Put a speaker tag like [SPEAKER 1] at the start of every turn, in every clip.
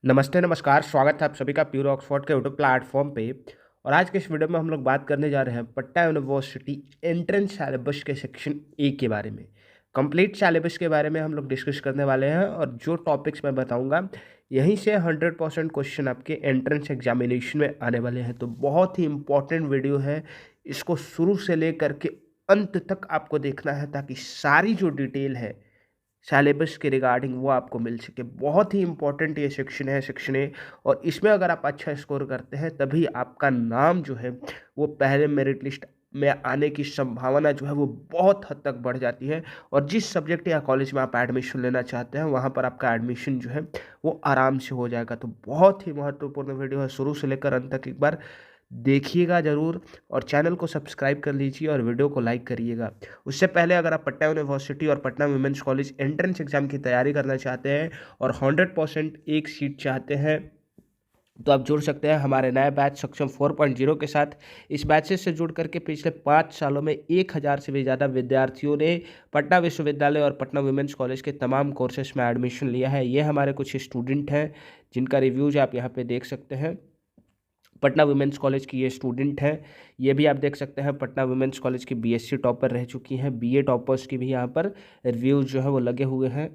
[SPEAKER 1] नमस्ते, नमस्कार, स्वागत है आप सभी का प्योर ऑक्सफोर्ड के यूट्यूब प्लेटफॉर्म पे। और आज के इस वीडियो में हम लोग बात करने जा रहे हैं पटना यूनिवर्सिटी एंट्रेंस सिलेबस के सेक्शन ए के बारे में। कंप्लीट सिलेबस के बारे में हम लोग डिस्कस करने वाले हैं और जो टॉपिक्स मैं बताऊंगा यहीं से 100% क्वेश्चन आपके एंट्रेंस एग्जामिनेशन में आने वाले हैं। तो बहुत ही इंपॉर्टेंट वीडियो है, इसको शुरू से लेकर के अंत तक आपको देखना है ताकि सारी जो डिटेल है सिलेबस के रिगार्डिंग वो आपको मिल सके। बहुत ही इंपॉर्टेंट ये सेक्शन है, सेक्शन ए। और इसमें अगर आप अच्छा स्कोर करते हैं तभी आपका नाम जो है वो पहले मेरिट लिस्ट में आने की संभावना जो है वो बहुत हद तक बढ़ जाती है। और जिस सब्जेक्ट या कॉलेज में आप एडमिशन लेना चाहते हैं वहाँ पर आपका एडमिशन जो है वो आराम से हो जाएगा। तो बहुत ही महत्वपूर्ण वीडियो है, शुरू से लेकर अंत तक एक बार देखिएगा ज़रूर। और चैनल को सब्सक्राइब कर लीजिए और वीडियो को लाइक करिएगा। उससे पहले अगर आप पटना यूनिवर्सिटी और Patna women's college entrance exam की तैयारी करना चाहते हैं और 100% एक सीट चाहते हैं तो आप जुड़ सकते हैं हमारे नए बैच सक्षम 4.0 के साथ। इस बैचेस से जुड़ करके पिछले 5 सालों में 1000 से भी ज़्यादा विद्यार्थियों ने पटना विश्वविद्यालय और पटना वुमेंस कॉलेज के तमाम कोर्सेज में एडमिशन लिया है। ये हमारे कुछ स्टूडेंट हैं जिनका रिव्यूज आप यहाँ पे देख सकते हैं। पटना वुमेंस कॉलेज की ये स्टूडेंट हैं, ये भी आप देख सकते हैं। पटना वुमेंस कॉलेज की बीएससी टॉपर रह चुकी हैं, बीए टॉपर्स की भी यहाँ पर रिव्यूज जो है वो लगे हुए हैं।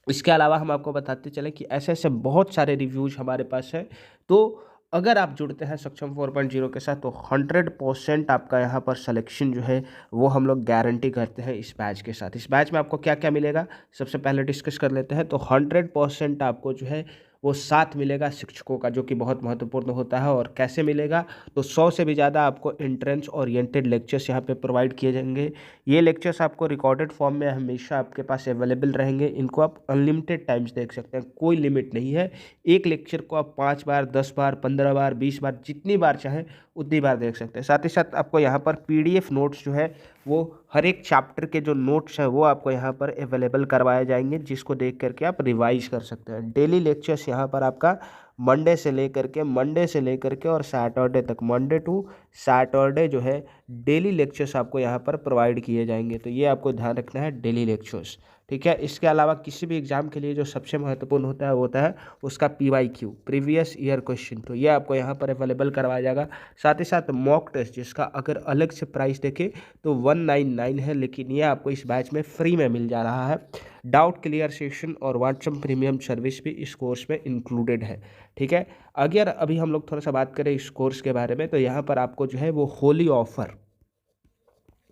[SPEAKER 1] इसके अलावा हम आपको बताते चलें कि ऐसे ऐसे बहुत सारे रिव्यूज हमारे पास है। तो अगर आप जुड़ते हैं सक्षम 4.0 के साथ तो 100% आपका यहाँ पर सिलेक्शन जो है वो हम लोग गारंटी करते हैं इस बैच के साथ। इस बैच में आपको क्या क्या मिलेगा सबसे पहले डिस्कस कर लेते हैं। तो 100% आपको जो है वो साथ मिलेगा शिक्षकों का, जो कि बहुत महत्वपूर्ण होता है। और कैसे मिलेगा, तो 100 से भी ज़्यादा आपको एंट्रेंस ओरिएंटेड लेक्चर्स यहाँ पे प्रोवाइड किए जाएंगे। ये लेक्चर्स आपको रिकॉर्डेड फॉर्म में हमेशा आपके पास अवेलेबल रहेंगे। इनको आप अनलिमिटेड टाइम्स देख सकते हैं, कोई लिमिट नहीं है। एक लेक्चर को आप 5 बार, 10 बार, 15 बार, 20 बार, जितनी बार चाहें उतनी बार देख सकते हैं। साथ ही साथ आपको यहाँ पर पीडीएफ नोट्स जो है वो हर एक चैप्टर के जो नोट्स हैं वो आपको यहाँ पर अवेलेबल करवाए जाएंगे, जिसको देख करके आप रिवाइज कर सकते हैं। डेली लेक्चर्स यहाँ पर आपका मंडे से लेकर के और सैटरडे तक, मंडे टू सैटरडे जो है डेली लेक्चर्स आपको यहाँ पर प्रोवाइड किए जाएंगे। तो ये आपको ध्यान रखना है, डेली लेक्चर्स, ठीक है। इसके अलावा किसी भी एग्जाम के लिए जो सबसे महत्वपूर्ण होता है वो होता है उसका पीवाईक्यू, प्रीवियस ईयर क्वेश्चन। तो ये आपको यहाँ पर अवेलेबल करवाया जाएगा। साथ ही साथ मॉक टेस्ट, जिसका अगर अलग से प्राइस देखें तो 199 है, लेकिन ये आपको इस बैच में फ्री में मिल जा रहा है। डाउट क्लियर सेशन और व्हाट्सएप प्रीमियम सर्विस भी इस कोर्स में इंक्लूडेड है, ठीक है। अगर अभी हम लोग थोड़ा सा बात करें इस कोर्स के बारे में तो यहाँ पर आपको जो है वो होली ऑफर,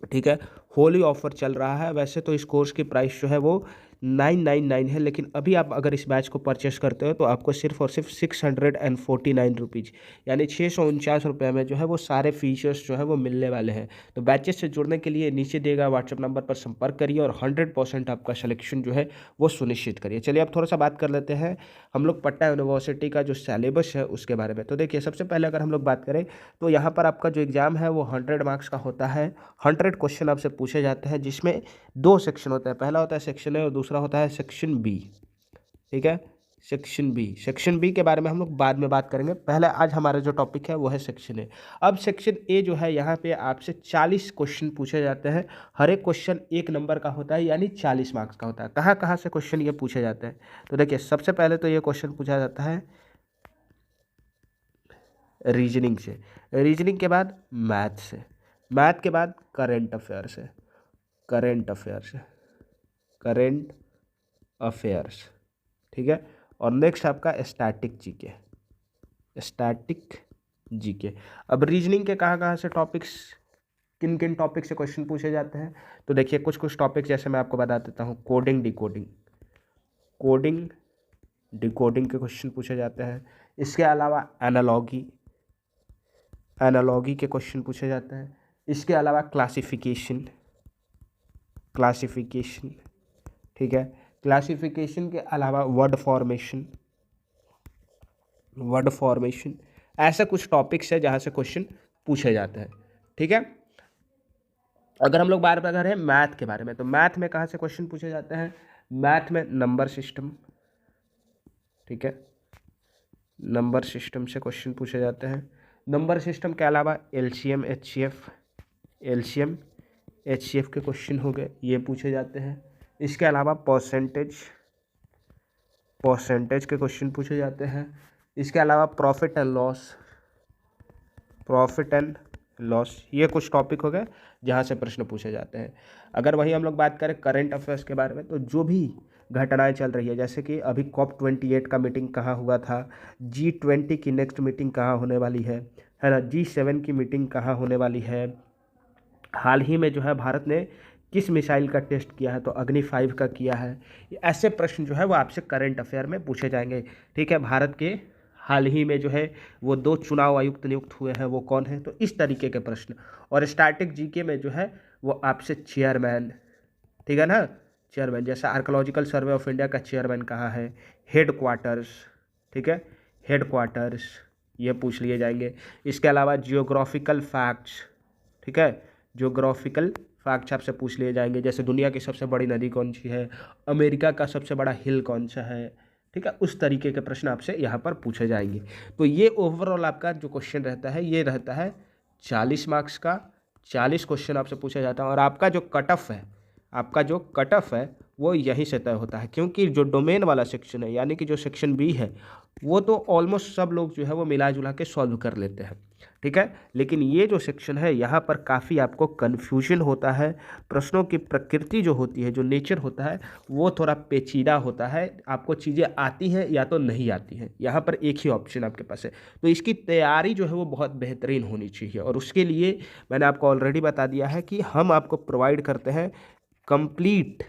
[SPEAKER 1] ठीक है, होली ऑफर चल रहा है। वैसे तो इस कोर्स की प्राइस जो है वो 999 है, लेकिन अभी आप अगर इस बैच को परचेस करते हो तो आपको सिर्फ और सिर्फ 649 रुपीज़ यानी 649 रुपये में जो है वो सारे फीचर्स जो है वो मिलने वाले हैं। तो बैचेस से जुड़ने के लिए नीचे दिए गए व्हाट्सएप नंबर पर संपर्क करिए और 100% आपका सिलेक्शन जो है वो सुनिश्चित करिए। चलिए अब थोड़ा सा बात कर लेते हैं हम लोग पटना यूनिवर्सिटी का जो सिलेबस है उसके बारे में। तो देखिए, सबसे पहले अगर हम लोग बात करें तो यहाँ पर आपका जो एग्ज़ाम है वो 100 मार्क्स का होता है। 100 क्वेश्चन आपसे पूछे जाते हैं, जिसमें 2 सेक्शन होता है। पहला होता है सेक्शन ए और दूसरा होता है सेक्शन बी, ठीक है। सेक्शन बी के बारे में हम लोग बाद में बात करेंगे। पहले आज हमारा जो टॉपिक है वो है सेक्शन ए। अब सेक्शन ए जो है यहाँ पे आपसे 40 क्वेश्चन पूछे जाते हैं। हर एक क्वेश्चन 1 नंबर का होता है, यानी 40 मार्क्स का होता है। कहाँ कहाँ से क्वेश्चन ये पूछे जाते हैं, तो देखिए सबसे पहले तो ये क्वेश्चन पूछा जाता है रीजनिंग से, रीजनिंग के बाद मैथ से, मैथ के बाद करेंट अफेयर से, करेंट अफेयर से, करेंट अफेयर्स, ठीक है। और नेक्स्ट आपका स्टैटिक जीके, स्टैटिक जीके। अब रीजनिंग के कहाँ कहाँ से टॉपिक्स, किन किन टॉपिक से क्वेश्चन पूछे जाते हैं, तो देखिए कुछ कुछ टॉपिक जैसे मैं आपको बता देता हूँ। कोडिंग डिकोडिंग, कोडिंग डिकोडिंग के क्वेश्चन पूछे जाते हैं। इसके अलावा एनालॉगी, एनालॉगी के क्वेश्चन पूछे जाते हैं। इसके अलावा क्लासिफिकेशन, क्लासिफिकेशन, ठीक है। क्लासिफिकेशन के अलावा वर्ड फॉर्मेशन, वर्ड फॉर्मेशन, ऐसा कुछ टॉपिक्स है जहाँ से क्वेश्चन पूछे जाते हैं, ठीक है। अगर हम लोग बात कर रहे हैं मैथ के बारे में तो मैथ में कहाँ से क्वेश्चन पूछे जाते हैं, मैथ में नंबर सिस्टम, ठीक है, नंबर सिस्टम से क्वेश्चन पूछे जाते हैं। नंबर सिस्टम के अलावा एलसीएम एचसीएफ, एलसीएम एचसीएफ के क्वेश्चन हो गए, ये पूछे जाते हैं। इसके अलावा परसेंटेज, परसेंटेज के क्वेश्चन पूछे जाते हैं। इसके अलावा प्रॉफिट एंड लॉस ये कुछ टॉपिक हो गए जहाँ से प्रश्न पूछे जाते हैं। अगर वही हम लोग बात करें करंट अफेयर्स के बारे में, तो जो भी घटनाएं चल रही है, जैसे कि अभी COP28 का मीटिंग कहाँ हुआ था, G20 की नेक्स्ट मीटिंग कहाँ होने वाली है ना, G7 की मीटिंग कहाँ होने वाली है, हाल ही में जो है भारत ने किस मिसाइल का टेस्ट किया है, तो अग्नि 5 का किया है। ऐसे प्रश्न जो है वो आपसे करंट अफेयर में पूछे जाएंगे। ठीक है, भारत के हाल ही में जो है वो 2 चुनाव आयुक्त नियुक्त हुए हैं, वो कौन है, तो इस तरीके के प्रश्न। और स्टैटिक जीके में जो है वो आपसे चेयरमैन, ठीक है ना, चेयरमैन जैसा आर्कोलॉजिकल सर्वे ऑफ इंडिया का चेयरमैन कहाँ है, हेड क्वार्टर्स, ठीक है, हेड क्वार्टर्स ये पूछ लिए जाएंगे। इसके अलावा जियोग्राफिकल फैक्ट्स, ठीक है, जियोग्राफिकल फैक्ट्स आपसे पूछ लिए जाएंगे, जैसे दुनिया की सबसे बड़ी नदी कौन सी है, अमेरिका का सबसे बड़ा हिल कौन सा है, ठीक है, उस तरीके के प्रश्न आपसे यहाँ पर पूछे जाएंगे। तो ये ओवरऑल आपका जो क्वेश्चन रहता है ये रहता है 40 मार्क्स का, 40 क्वेश्चन आपसे पूछा जाता है। और आपका जो कट ऑफ है वो यहीं से तय होता है, क्योंकि जो डोमेन वाला सेक्शन है यानी कि जो सेक्शन बी है वो तो ऑलमोस्ट सब लोग जो है वो मिला जुला के सॉल्व कर लेते हैं, ठीक है। लेकिन ये जो सेक्शन है यहाँ पर काफ़ी आपको कन्फ्यूजन होता है, प्रश्नों की प्रकृति जो होती है, जो नेचर होता है वो थोड़ा पेचीदा होता है, आपको चीज़ें आती हैं या तो नहीं आती हैं। यहाँ पर एक ही ऑप्शन आपके पास है, तो इसकी तैयारी जो है वो बहुत बेहतरीन होनी चाहिए। और उसके लिए मैंने आपको ऑलरेडी बता दिया है कि हम आपको प्रोवाइड करते हैं कंप्लीट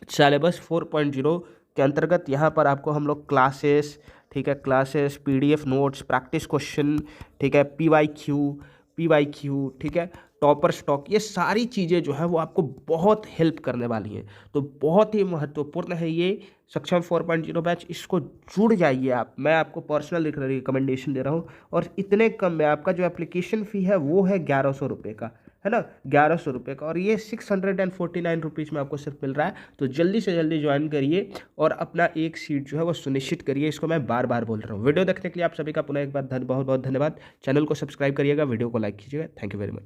[SPEAKER 1] सिलेबस 4.0 के अंतर्गत। यहाँ पर आपको हम लोग क्लासेस, ठीक है, classes, PDF notes, practice question, ठीक है, PYQ, ठीक है, टॉपर स्टॉक, ये सारी चीज़ें जो है वो आपको बहुत हेल्प करने वाली हैं। तो बहुत ही महत्वपूर्ण है ये सक्षम 4.0 बैच, इसको जुड़ जाइए आप। मैं आपको पर्सनल रिकमेंडेशन दे रहा हूँ। और इतने कम में आपका जो एप्लीकेशन फ़ी है वो है 1100 रुपये का, है ना, 1100 रुपये का, और ये 649 रुपीज़ में आपको सिर्फ मिल रहा है। तो जल्दी से जल्दी ज्वाइन करिए और अपना एक सीट जो है वो सुनिश्चित करिए। इसको मैं बार बार बोल रहा हूँ। वीडियो देखने के लिए आप सभी का पुनः एक बार बहुत बहुत धन्यवाद। चैनल को सब्सक्राइब करिएगा, वीडियो को लाइक कीजिएगा। Thank you very much.